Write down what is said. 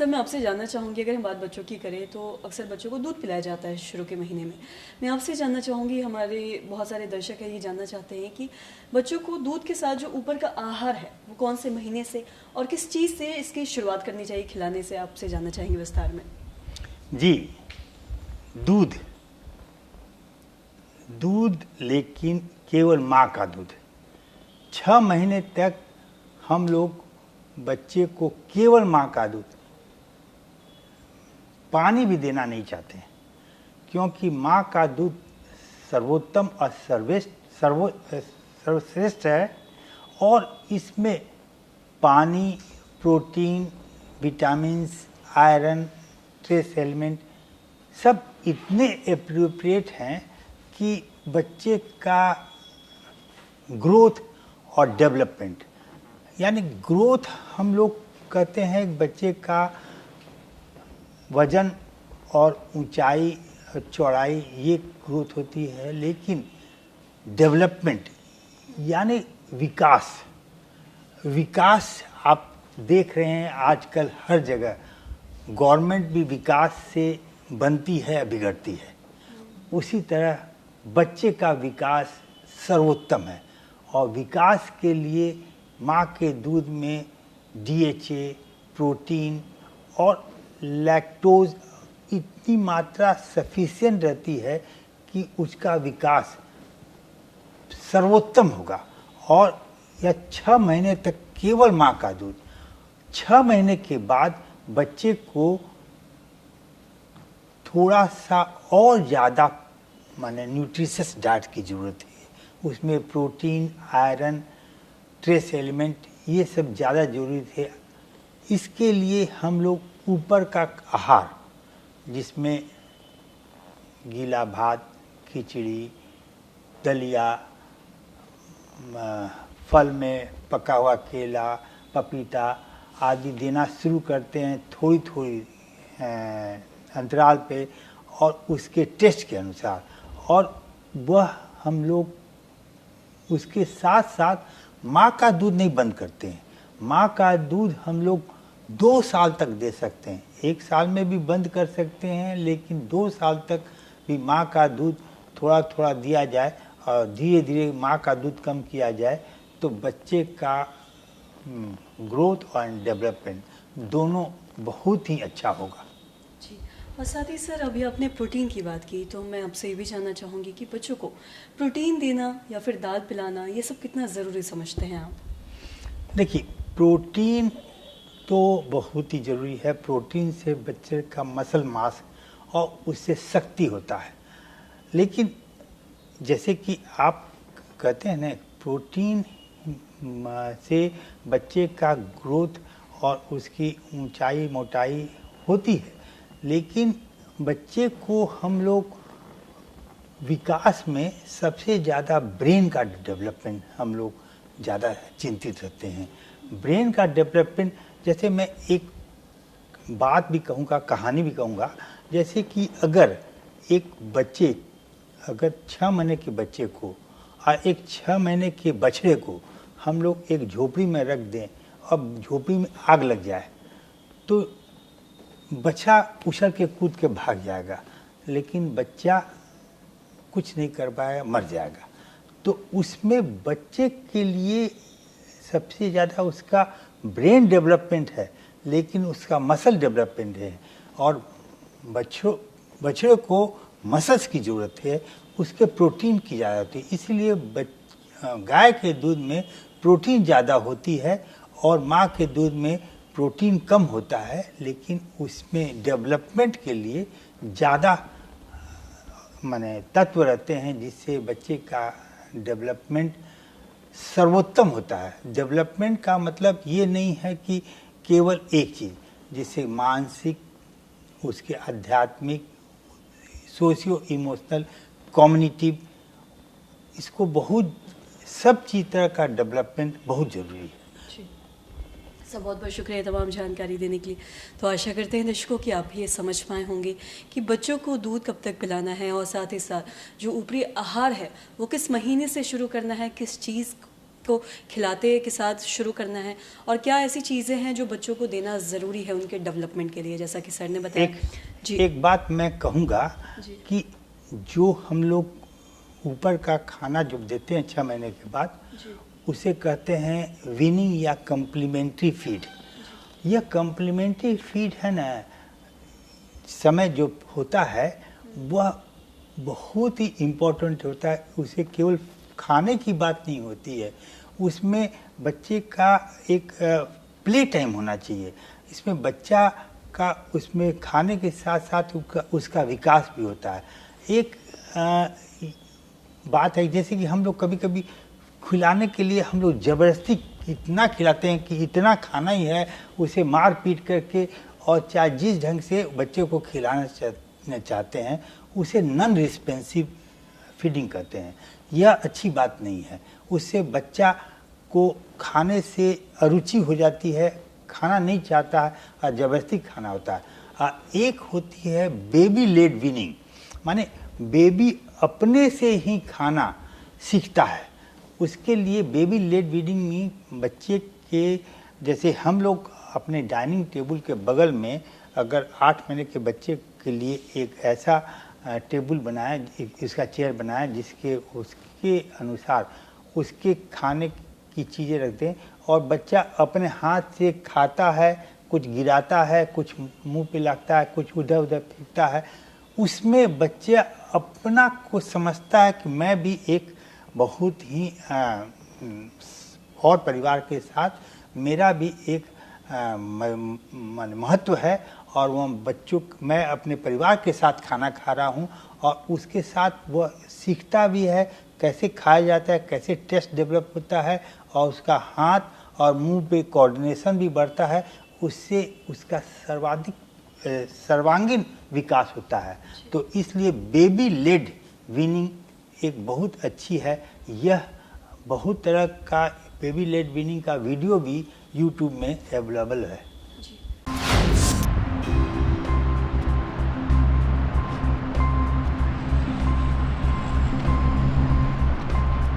Sir मैं आपसे जानना चाहूँगी, अगर हम बात बच्चों की करें तो अक्सर बच्चों को दूध पिलाया जाता है शुरू के महीने में। मैं आपसे जानना चाहूँगी, हमारे बहुत सारे दर्शक हैं ये जानना चाहते हैं कि बच्चों को दूध के साथ जो ऊपर का आहार है वो कौन से महीने से और किस चीज़ से इसकी शुरुआत करनी चाहिए खिलाने से, आपसे जानना चाहेंगे विस्तार में। जी, दूध दूध लेकिन केवल माँ का दूध। 6 महीने तक हम लोग बच्चे को केवल माँ का दूध, पानी भी देना नहीं चाहते हैं, क्योंकि माँ का दूध सर्वोत्तम और सर्वश्रेष्ठ है और इसमें पानी, protein, vitamins, iron, trace element सब इतने एप्रोप्रिएट हैं कि बच्चे का ग्रोथ और डेवलपमेंट, यानी ग्रोथ हम लोग कहते हैं बच्चे का वजन और ऊंचाई चौड़ाई ये ग्रोथ होती है, लेकिन डेवलपमेंट यानी विकास आप देख रहे हैं आजकल हर जगह। गवर्नमेंट भी विकास से बनती है बिगड़ती है, उसी तरह बच्चे का विकास सर्वोत्तम है और विकास के लिए माँ के दूध में DHA, प्रोटीन और लैक्टोज इतनी मात्रा सफिशिएंट रहती है कि उसका विकास सर्वोत्तम होगा। और यह 6 महीने तक केवल माँ का दूध। 6 महीने के बाद बच्चे को थोड़ा सा और ज़्यादा माने न्यूट्रिशियस डाइट की ज़रूरत है, उसमें प्रोटीन, आयरन, ट्रेस एलिमेंट ये सब ज़्यादा जरूरी है। इसके लिए हम लोग ऊपर का आहार जिसमें गीला भात, खिचड़ी, दलिया, फल में पका हुआ केला, पपीता आदि देना शुरू करते हैं थोड़ी थोड़ी अंतराल पे और उसके टेस्ट के अनुसार, और वह हम लोग उसके साथ साथ माँ का दूध नहीं बंद करते हैं। माँ का दूध हम लोग 2 साल तक दे सकते हैं, 1 साल में भी बंद कर सकते हैं, लेकिन 2 साल तक भी माँ का दूध थोड़ा थोड़ा दिया जाए और धीरे धीरे माँ का दूध कम किया जाए तो बच्चे का ग्रोथ और डेवलपमेंट दोनों बहुत ही अच्छा होगा। जी, और साथ ही सर अभी आपने प्रोटीन की बात की, तो मैं आपसे ये भी जानना चाहूँगी कि बच्चों को प्रोटीन देना या फिर दाल पिलाना ये सब कितना ज़रूरी समझते हैं आप? देखिए, प्रोटीन तो बहुत ही ज़रूरी है। प्रोटीन से बच्चे का मसल मास और उससे शक्ति होता है, लेकिन जैसे कि आप कहते हैं ना, प्रोटीन से बच्चे का ग्रोथ और उसकी ऊंचाई मोटाई होती है, लेकिन बच्चे को हम लोग विकास में सबसे ज़्यादा ब्रेन का डेवलपमेंट हम लोग ज़्यादा चिंतित रहते हैं। ब्रेन का डेवलपमेंट, जैसे मैं एक बात भी कहूँगा, कहानी भी कहूँगा, जैसे कि अगर एक बच्चे, अगर 6 महीने के बच्चे को और एक 6 महीने के बछड़े को हम लोग एक झोपड़ी में रख दें और झोपड़ी में आग लग जाए तो बच्चा उछल के कूद के भाग जाएगा, लेकिन बच्चा कुछ नहीं कर पाएगा, मर जाएगा। तो उसमें बच्चे के लिए सबसे ज़्यादा उसका ब्रेन डेवलपमेंट है, लेकिन उसका मसल डेवलपमेंट है, और बछड़े को मसल्स की ज़रूरत है, उसके प्रोटीन की ज़्यादा होती है। इसलिए गाय के दूध में प्रोटीन ज़्यादा होती है और माँ के दूध में प्रोटीन कम होता है, लेकिन उसमें डेवलपमेंट के लिए ज़्यादा माने तत्व रहते हैं, जिससे बच्चे का डेवलपमेंट सर्वोत्तम होता है। डेवलपमेंट का मतलब ये नहीं है कि केवल एक चीज़, जिससे मानसिक, उसके आध्यात्मिक, सोशियो इमोशनल, कॉग्निटिव, इसको बहुत सब चीज़ तरह का डेवलपमेंट बहुत ज़रूरी है। सर बहुत बहुत शुक्रिया तमाम जानकारी देने के लिए। तो आशा करते हैं दर्शकों कि आप ये समझ पाए होंगे कि बच्चों को दूध कब तक पिलाना है और साथ ही साथ जो ऊपरी आहार है वो किस महीने से शुरू करना है, किस चीज़ को खिलाते के साथ शुरू करना है, और क्या ऐसी चीज़ें हैं जो बच्चों को देना ज़रूरी है उनके डेवलपमेंट के लिए, जैसा कि सर ने बताया? एक बात मैं कहूँगा कि जो हम लोग ऊपर का खाना जो देते हैं 6 महीने के बाद, उसे कहते हैं वीनिंग या कम्प्लीमेंट्री फीड। यह कम्प्लीमेंट्री फीड है ना, समय जो होता है वह बहुत ही इम्पोर्टेंट होता है। उसे केवल खाने की बात नहीं होती है, उसमें बच्चे का एक प्ले टाइम होना चाहिए। इसमें बच्चा का उसमें खाने के साथ साथ उसका विकास भी होता है। एक बात है जैसे कि हम लोग कभी कभी खिलाने के लिए हम लोग ज़बरदस्ती इतना खिलाते हैं कि इतना खाना ही है, उसे मार पीट करके और चाहे जिस ढंग से बच्चे को खिलाना चाहते हैं उसे नॉन रिस्पॉन्सिव फीडिंग करते हैं। यह अच्छी बात नहीं है। उससे बच्चा को खाने से अरुचि हो जाती है, खाना नहीं चाहता है और ज़बरदस्ती खाना होता है। एक होती है बेबी लेड वीनिंग, माने बेबी अपने से ही खाना सीखता है। उसके लिए बेबी लेड वीनिंग में बच्चे के जैसे हम लोग अपने डाइनिंग टेबल के बगल में अगर 8 महीने के बच्चे के लिए एक ऐसा टेबल बनाए, इसका चेयर बनाए जिसके उसके अनुसार उसके खाने की चीज़ें रखते हैं और बच्चा अपने हाथ से खाता है, कुछ गिराता है, कुछ मुंह पे लगता है, कुछ उधर उधर फेंकता है। उसमें बच्चे अपना को समझता है कि मैं भी एक बहुत ही और परिवार के साथ मेरा भी एक महत्व है और वह बच्चों मैं अपने परिवार के साथ खाना खा रहा हूँ और उसके साथ वह सीखता भी है कैसे खाया जाता है, कैसे टेस्ट डेवलप होता है और उसका हाथ और मुंह पे कोऑर्डिनेशन भी बढ़ता है। उससे उसका सर्वांगीण विकास होता है। तो इसलिए बेबी लेड वीनिंग एक बहुत अच्छी है। यह बहुत तरह का बेबी लेड वीनिंग का वीडियो भी यूट्यूब में अवेलेबल है।